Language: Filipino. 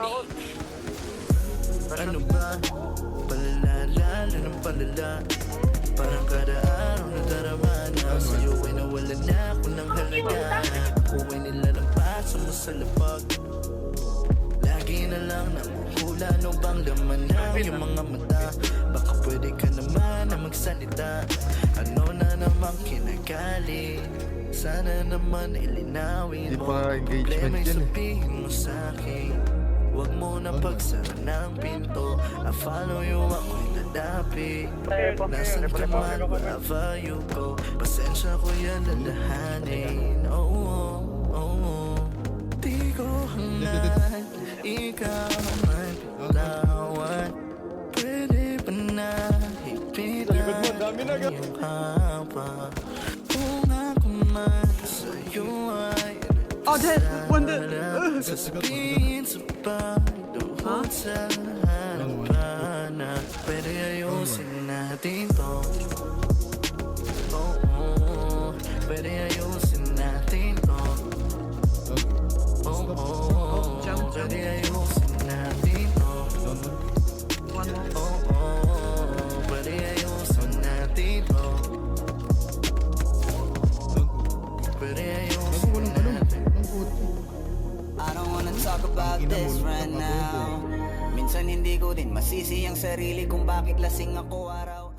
Ano ba? Palala ng palala. Parang kada araw na darama na sa'yo ay nawala na ako ng halaga. Ako ay nilalampasan mo sa lapag. Lagi na lang nakuhula. Ano bang laman ng iyong mga mata? Baka pwede ka naman na magsalita. Ano na naman kinagali? Sana naman ilinawin mo. Problema'y sabihin mo sa'kin. Huwag mo na pagsara ng pinto. I follow you, ako'y dadapi. Nasaan ka man, wherever you go. Pasensya ko yan lalahanin. Oh, oh, oh. Di ko hangad, ikaw man bitawan. Pwede ba na ipitan yung hapa? Kung ako man sa'yo ay sasabihin sa pagduhod sa harapan na pwede ayusin natin to. Oh, oh, pwede ayusin natin to. Oh, oh, pwede ayusin natin to. Oh, oh, pwede ayusin natin to. Pwede ayusin natin. I don't wanna talk about this right now. Minsan hindi ko din masisi ang sarili kung bakit lasing ako araw